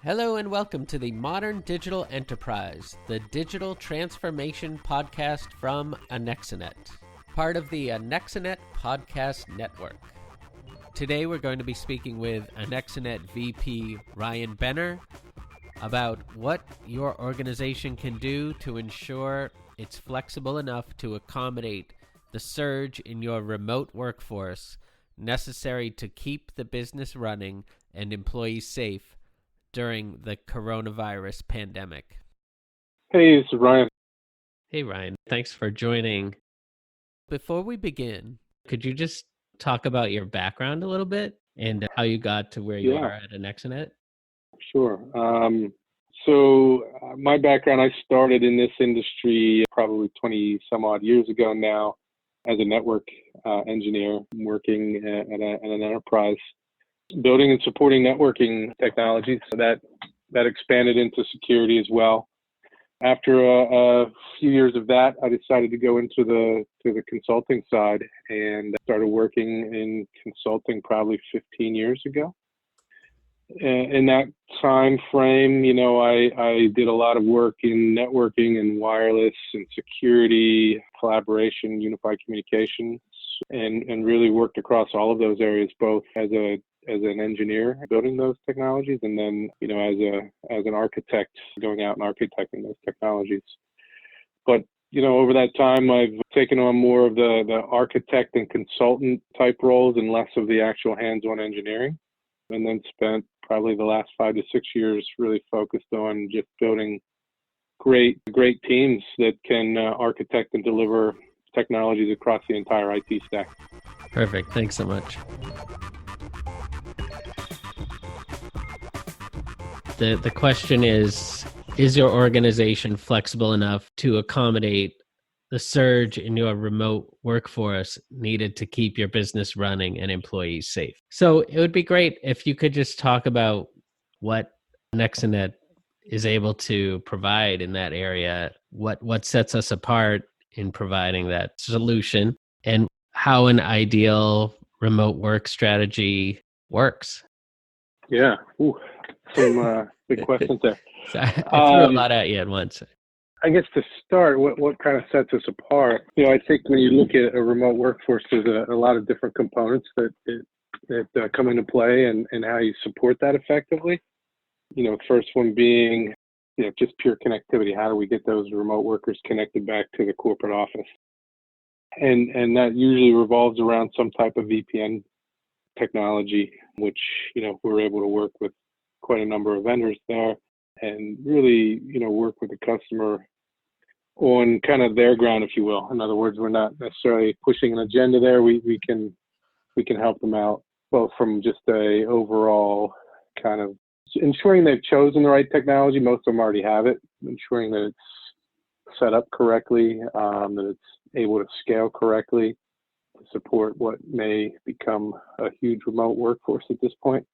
Hello and welcome to the Modern Digital Enterprise, the digital transformation podcast from Anexinet, part of the Anexinet Podcast Network. Today we're going to be speaking with Anexinet VP Ryan Benner about what your organization can do to ensure it's flexible enough to accommodate the surge in your remote workforce necessary to keep the business running and employees safe during the coronavirus pandemic. Hey, this is Ryan. Hey, Ryan. Thanks for joining. Before we begin, could you just talk about your background a little bit and how you got to where you are at Anexinet? Sure. So my background, I started in this industry probably 20 some odd years ago now as a network engineer working at an enterprise, building and supporting networking technologies. So that expanded into security as well. After a few years of that, I decided to go into the consulting side and started working in consulting probably 15 years ago. In that time frame, I did a lot of work in networking and wireless and security, collaboration, unified communications, and really worked across all of those areas, both as an engineer building those technologies, and then as an architect going out and architecting those technologies. But over that time, I've taken on more of the architect and consultant type roles and less of the actual hands-on engineering, and then spent probably the last 5 to 6 years really focused on just building great teams that can architect and deliver technologies across the entire IT stack. Perfect. Thanks so much. The question is your organization flexible enough to accommodate the surge in your remote workforce needed to keep your business running and employees safe? So it would be great if you could just talk about what Anexinet is able to provide in that area, what sets us apart in providing that solution, and how an ideal remote work strategy works. Yeah. Some big questions there. So I threw a lot at you at once. I guess to start, what kind of sets us apart? I think when you look at a remote workforce, there's a lot of different components that come into play and how you support that effectively. First one being, just pure connectivity. How do we get those remote workers connected back to the corporate office? And that usually revolves around some type of VPN technology, which, we're able to work with quite a number of vendors there and really, work with the customer on kind of their ground, if you will. In other words, we're not necessarily pushing an agenda there. We can help them out both from just a overall kind of ensuring they've chosen the right technology. Most of them already have it, ensuring that it's set up correctly, that it's able to scale correctly to support what may become a huge remote workforce at this point.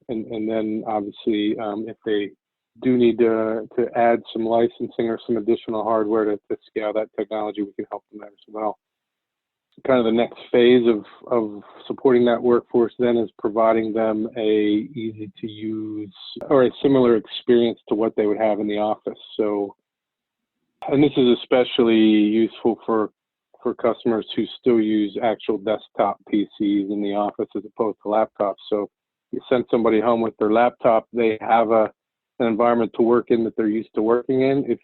And then obviously, if they do need to add some licensing or some additional hardware to scale that technology, we can help them there as well. So kind of the next phase of supporting that workforce then is providing them a easy to use or a similar experience to what they would have in the office. So, and this is especially useful for customers who still use actual desktop PCs in the office as opposed to laptops. So you send somebody home with their laptop, they have an environment to work in that they're used to working in. If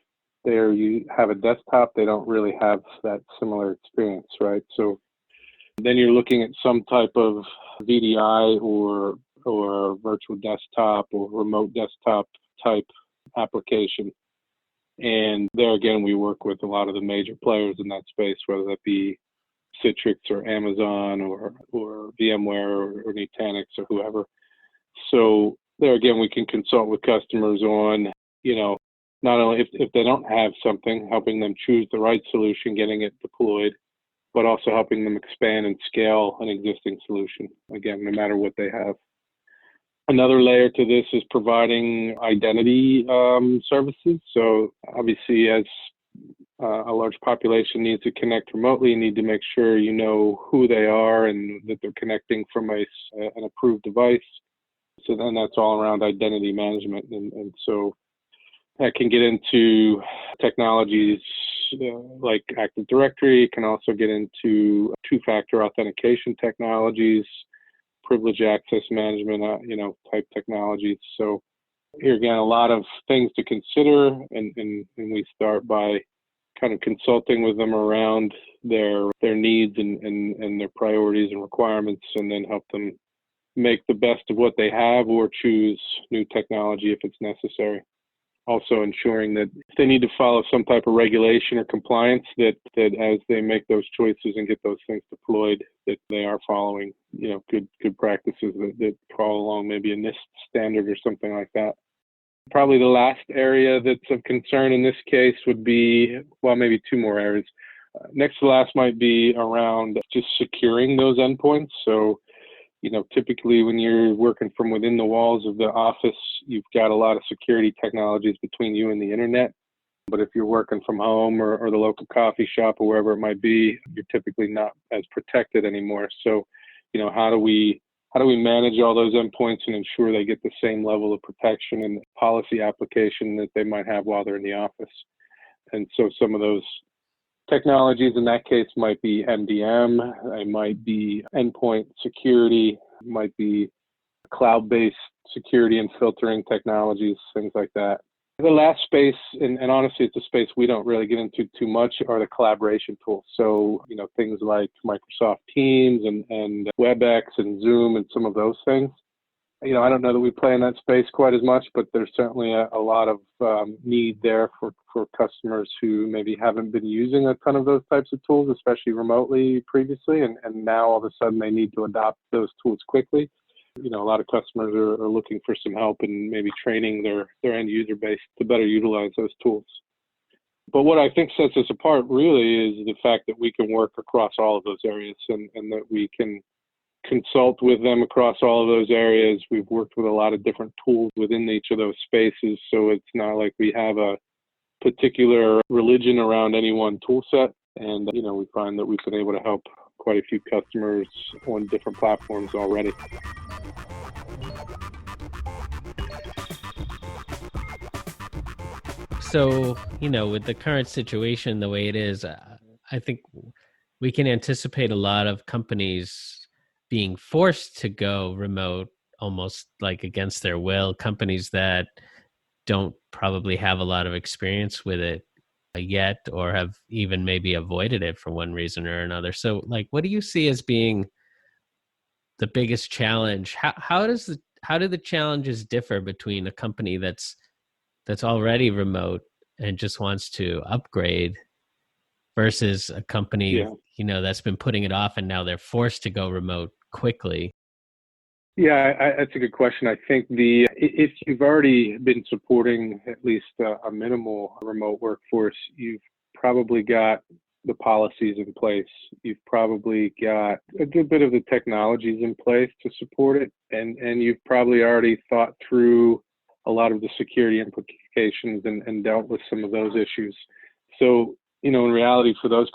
you have a desktop, they don't really have that similar experience, right? So then you're looking at some type of VDI or virtual desktop or remote desktop type application. And there again, we work with a lot of the major players in that space, whether that be Citrix or Amazon or VMware or Nutanix or whoever. So there again, we can consult with customers on, not only if they don't have something, helping them choose the right solution, getting it deployed, but also helping them expand and scale an existing solution, again, no matter what they have. Another layer to this is providing identity services. So obviously, as a large population needs to connect remotely, you need to make sure you know who they are and that they're connecting from an approved device. So then that's all around identity management. And so that can get into technologies like Active Directory. It can also get into two-factor authentication technologies, privilege access management, type technologies. So here again, a lot of things to consider, and we start by kind of consulting with them around their needs and their priorities and requirements, and then help them make the best of what they have or choose new technology if it's necessary. Also ensuring that if they need to follow some type of regulation or compliance, that as they make those choices and get those things deployed, that they are following, good practices that follow along maybe a NIST standard or something like that. Probably the last area that's of concern in this case would be, well, maybe two more areas. Next to last might be around just securing those endpoints. So, typically when you're working from within the walls of the office, you've got a lot of security technologies between you and the internet. But if you're working from home or the local coffee shop or wherever it might be, you're typically not as protected anymore. So, how do we manage all those endpoints and ensure they get the same level of protection and policy application that they might have while they're in the office? And so some of those technologies in that case might be MDM, it might be endpoint security, it might be cloud-based security and filtering technologies, things like that. The last space, and honestly, it's a space we don't really get into too much, are the collaboration tools. So, things like Microsoft Teams and WebEx and Zoom and some of those things. I don't know that we play in that space quite as much, but there's certainly a lot of need there for customers who maybe haven't been using a ton of those types of tools, especially remotely previously, and now all of a sudden they need to adopt those tools quickly. A lot of customers are looking for some help in maybe training their end user base to better utilize those tools. But what I think sets us apart really is the fact that we can work across all of those areas and that we can consult with them across all of those areas. We've worked with a lot of different tools within each of those spaces, so it's not like we have a particular religion around any one tool set. And, we find that we've been able to help quite a few customers on different platforms already. So, with the current situation the way it is, I think we can anticipate a lot of companies being forced to go remote, almost like against their will, companies that don't probably have a lot of experience with it yet, or have even maybe avoided it for one reason or another. So, what do you see as being the biggest challenge? How do the challenges differ between a company that's already remote and just wants to upgrade versus a company, that's been putting it off and now they're forced to go remote quickly? Yeah, that's a good question. I think if you've already been supporting at least a minimal remote workforce, you've probably got the policies in place. You've probably got a good bit of the technologies in place to support it, and you've probably already thought through a lot of the security implications and dealt with some of those issues. So, in reality, for those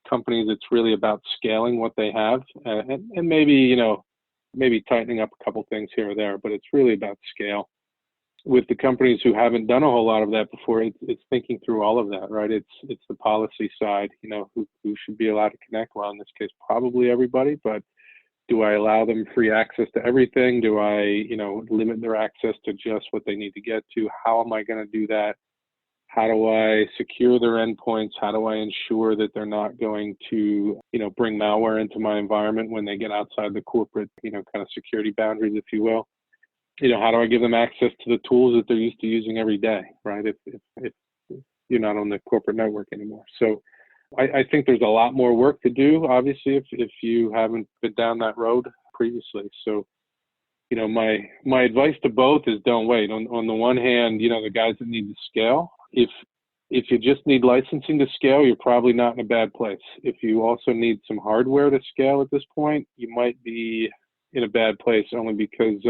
companies, it's really about scaling what they have and maybe tightening up a couple things here or there, but it's really about scale. With the companies who haven't done a whole lot of that before, it's thinking through all of that, right? It's the policy side, who should be allowed to connect. Well, in this case, probably everybody, but do I allow them free access to everything? Do I, limit their access to just what they need to get to? How am I going to do that? How do I secure their endpoints? How do I ensure that they're not going to, bring malware into my environment when they get outside the corporate, kind of security boundaries, if you will? How do I give them access to the tools that they're used to using every day, right? If you're not on the corporate network anymore. So I think there's a lot more work to do, obviously, if you haven't been down that road previously. So, my advice to both is don't wait. On the one hand, the guys that need to scale, if you just need licensing to scale, you're probably not in a bad place. If you also need some hardware to scale at this point, you might be in a bad place only because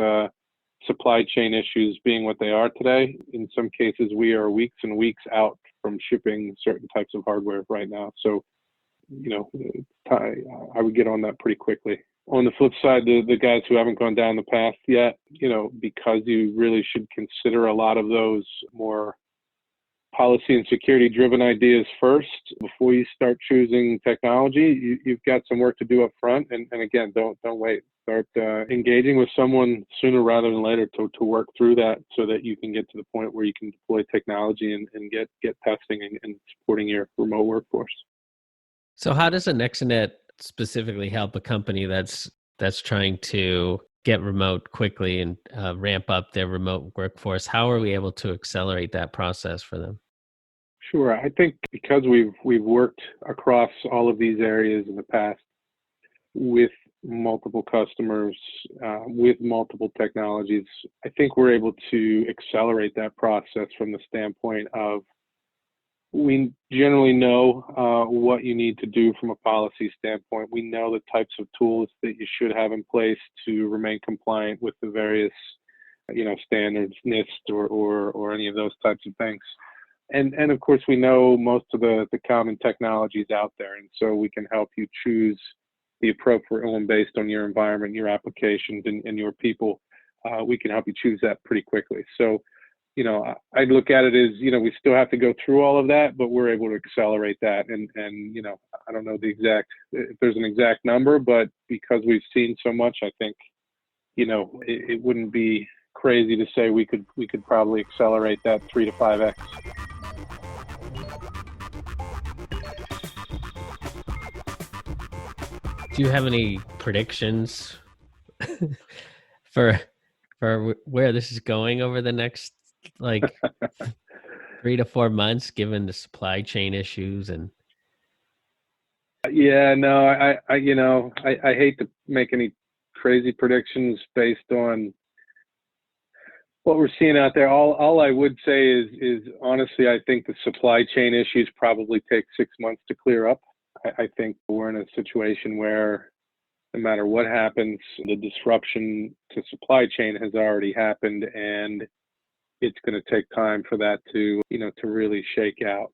supply chain issues being what they are today. In some cases, we are weeks and weeks out from shipping certain types of hardware right now. So, I would get on that pretty quickly. On the flip side, the guys who haven't gone down the path yet, because you really should consider a lot of those more policy and security driven ideas first before you start choosing technology. You've got some work to do up front. And again, don't wait. Start engaging with someone sooner rather than later to work through that so that you can get to the point where you can deploy technology and get testing and supporting your remote workforce. So how does Anexinet specifically help a company that's trying to get remote quickly and ramp up their remote workforce? How are we able to accelerate that process for them? Sure. I think because we've worked across all of these areas in the past with multiple customers, with multiple technologies, I think we're able to accelerate that process from the standpoint of we generally know what you need to do from a policy standpoint. We know the types of tools that you should have in place to remain compliant with the various, standards, NIST or any of those types of things. And of course, we know most of the common technologies out there, and so we can help you choose the appropriate one based on your environment, your applications, and your people. We can help you choose that pretty quickly. So, I'd look at it as, we still have to go through all of that, but we're able to accelerate that. And I don't know if there's an exact number, but because we've seen so much, I think, it wouldn't be crazy to say we could probably accelerate that 3 to 5x. Do you have any predictions for where this is going over the next 3 to 4 months, given the supply chain issues? And yeah, no, I hate to make any crazy predictions based on what we're seeing out there. All I would say is honestly, I think the supply chain issues probably take 6 months to clear up. I think we're in a situation where no matter what happens, the disruption to supply chain has already happened, and it's going to take time for that to really shake out.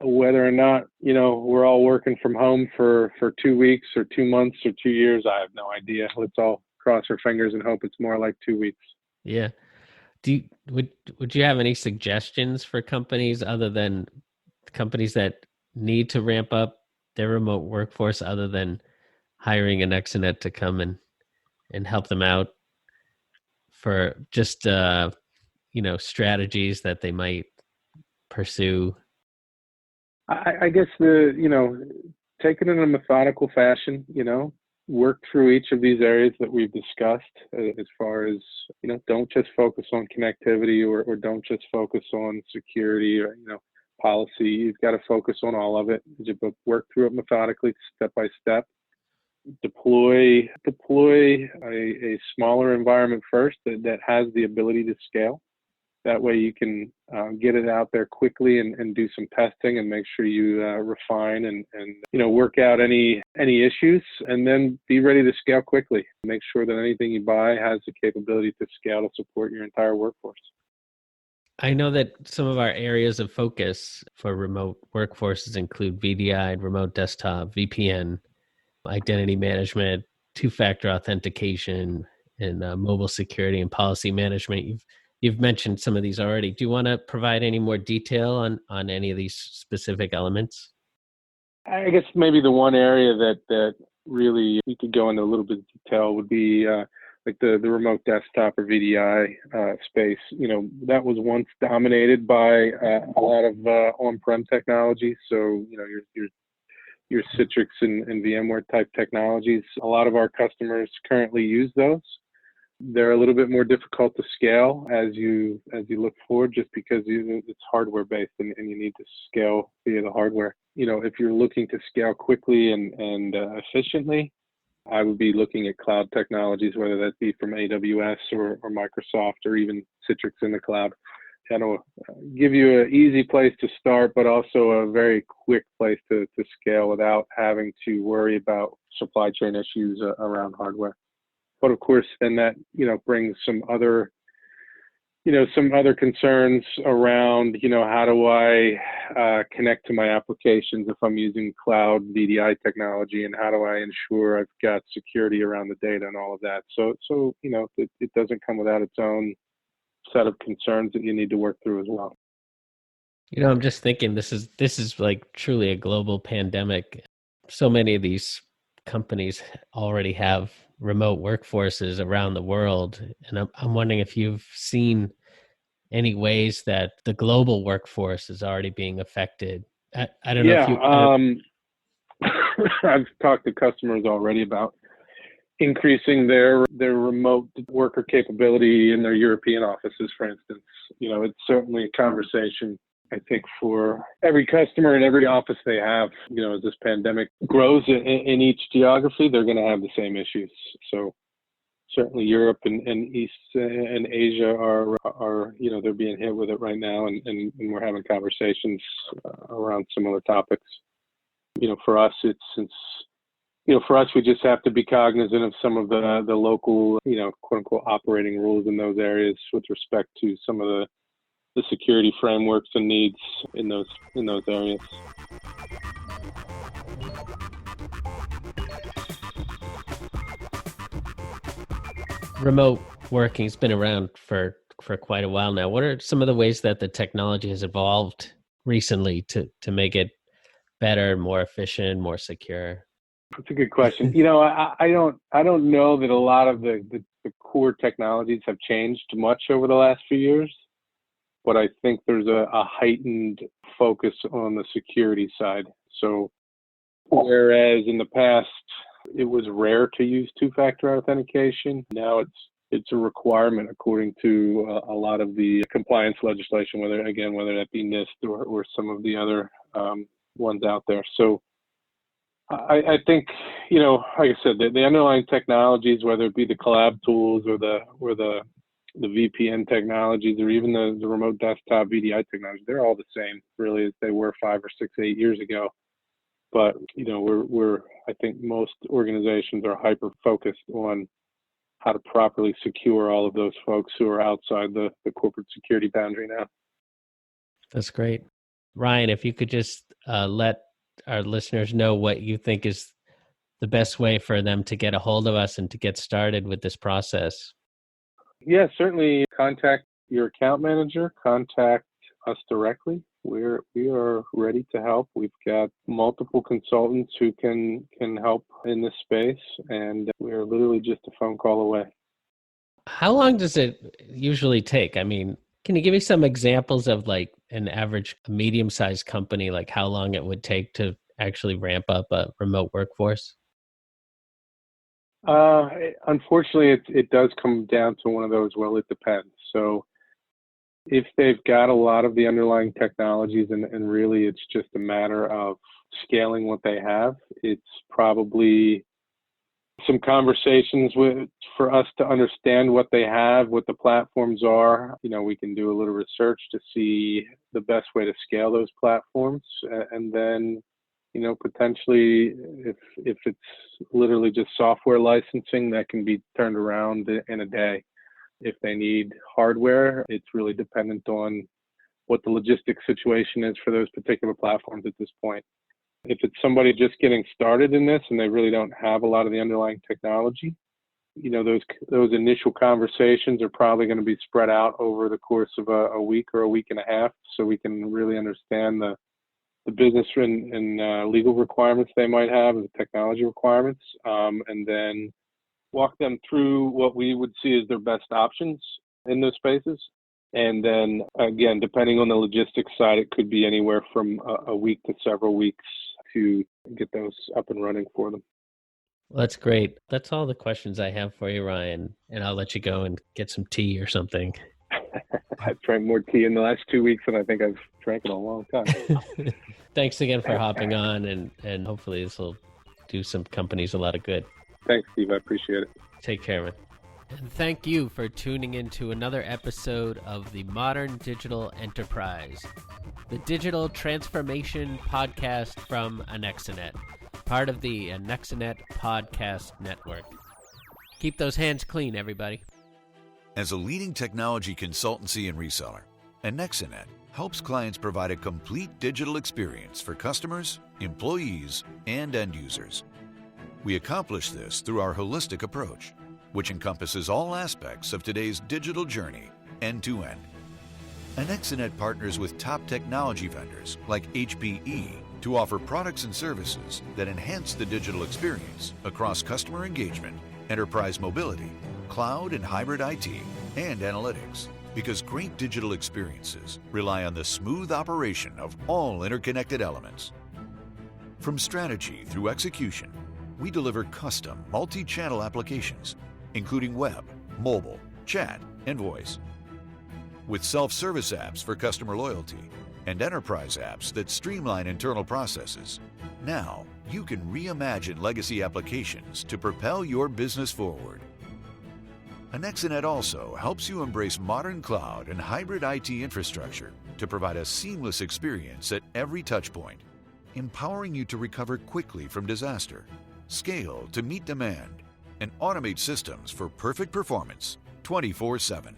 Whether or not, we're all working from home for 2 weeks or 2 months or 2 years, I have no idea. Let's all cross our fingers and hope it's more like 2 weeks. Yeah. Would you have any suggestions for companies other than companies that need to ramp up their remote workforce, other than hiring Anexinet to come and help them out for just strategies that they might pursue? I guess take it in a methodical fashion, work through each of these areas that we've discussed as far as, don't just focus on connectivity or don't just focus on security or, policy. You've got to focus on all of it. But work through it methodically, step by step. Deploy a smaller environment first that has the ability to scale. That way you can get it out there quickly and do some testing and make sure you refine and work out any issues, and then be ready to scale quickly. Make sure that anything you buy has the capability to scale to support your entire workforce. I know that some of our areas of focus for remote workforces include VDI, remote desktop, VPN, identity management, two-factor authentication, and mobile security and policy management. You've mentioned some of these already. Do you want to provide any more detail on any of these specific elements? I guess maybe the one area that really we could go into a little bit of detail would be like the remote desktop or VDI space. That was once dominated by a lot of on-prem technology. So your Citrix and VMware type technologies. A lot of our customers currently use those. They're a little bit more difficult to scale as you look forward, just because it's hardware based and you need to scale via the hardware. If you're looking to scale quickly and efficiently, I would be looking at cloud technologies, whether that be from AWS or Microsoft or even Citrix in the cloud. That'll give you an easy place to start, but also a very quick place to scale without having to worry about supply chain issues around hardware. But of course, then that brings some other some other concerns around, how do I connect to my applications if I'm using cloud VDI technology, and how do I ensure I've got security around the data and all of that. So it doesn't come without its own set of concerns that you need to work through as well. I'm just thinking this is like truly a global pandemic. So many of these companies already have remote workforces around the world. And I'm wondering if you've seen any ways that the global workforce is already being affected. I don't know if you... I've talked to customers already about increasing their remote worker capability in their European offices, for instance. It's certainly a conversation, I think, for every customer and every office they have. As this pandemic grows in each geography, they're going to have the same issues. So certainly Europe and East and Asia are they're being hit with it right now, and we're having conversations around similar topics. For us, for us, we just have to be cognizant of some of the local, quote unquote, operating rules in those areas with respect to some of the security frameworks and needs in those areas. Remote working has been around for quite a while now. What are some of the ways that the technology has evolved recently to make it better, more efficient, more secure? That's a good question. I don't know that a lot of the core technologies have changed much over the last few years, but I think there's a heightened focus on the security side. So whereas in the past it was rare to use two-factor authentication, now it's a requirement according to a lot of the compliance legislation, whether that be NIST or some of the other ones out there. So I think, like I said, the underlying technologies, whether it be the collab tools or the VPN technologies, or even the remote desktop VDI technology, they're all the same, really, as they were 5 or 6, 8 years ago. But I think most organizations are hyper focused on how to properly secure all of those folks who are outside the corporate security boundary now. That's great. Ryan, if you could just let our listeners know what you think is the best way for them to get a hold of us and to get started with this process. Yeah, certainly contact your account manager, contact us directly. We are ready to help. We've got multiple consultants who can help in this space, and we're literally just a phone call away. How long does it usually take? I mean, can you give me some examples of like an average medium-sized company, like how long it would take to actually ramp up a remote workforce? Unfortunately, it does come down to one of those, well, it depends. So if they've got a lot of the underlying technologies and really it's just a matter of scaling what they have, it's probably some conversations for us to understand what they have, what the platforms are. We can do a little research to see the best way to scale those platforms, and then potentially if it's literally just software licensing, that can be turned around in a day. If they need hardware, it's really dependent on what the logistics situation is for those particular platforms at this point. If it's somebody just getting started in this and they really don't have a lot of the underlying technology, those initial conversations are probably going to be spread out over the course of a week or a week and a half, so we can really understand the business and legal requirements they might have, and the technology requirements, and then walk them through what we would see as their best options in those spaces. And then again, depending on the logistics side, it could be anywhere from a week to several weeks to get those up and running for them. Well, that's great. That's all the questions I have for you, Ryan, and I'll let you go and get some tea or something. I've drank more tea in the last 2 weeks than I think I've drank in a long time. Thanks again for hopping on, and hopefully this will do some companies a lot of good. Thanks, Steve. I appreciate it. Take care, man. And thank you for tuning in to another episode of the Modern Digital Enterprise, the digital transformation podcast from Anexinet, part of the Anexinet Podcast Network. Keep those hands clean, everybody. As a leading technology consultancy and reseller, Anexinet helps clients provide a complete digital experience for customers, employees, and end users. We accomplish this through our holistic approach, which encompasses all aspects of today's digital journey, end-to-end. Anexinet partners with top technology vendors like HPE to offer products and services that enhance the digital experience across customer engagement, enterprise mobility, cloud and hybrid IT, and analytics. Because great digital experiences rely on the smooth operation of all interconnected elements. From strategy through execution, we deliver custom multi-channel applications, including web, mobile, chat, and voice. With self-service apps for customer loyalty and enterprise apps that streamline internal processes, now you can reimagine legacy applications to propel your business forward. Anexinet also helps you embrace modern cloud and hybrid IT infrastructure to provide a seamless experience at every touchpoint, empowering you to recover quickly from disaster, scale to meet demand, and automate systems for perfect performance 24/7.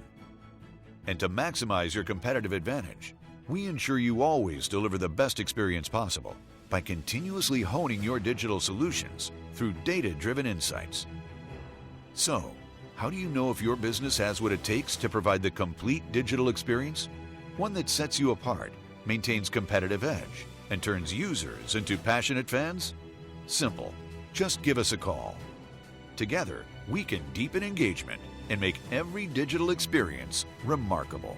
And to maximize your competitive advantage, we ensure you always deliver the best experience possible by continuously honing your digital solutions through data-driven insights. So, how do you know if your business has what it takes to provide the complete digital experience? One that sets you apart, maintains competitive edge, and turns users into passionate fans? Simple. Just give us a call. Together, we can deepen engagement and make every digital experience remarkable.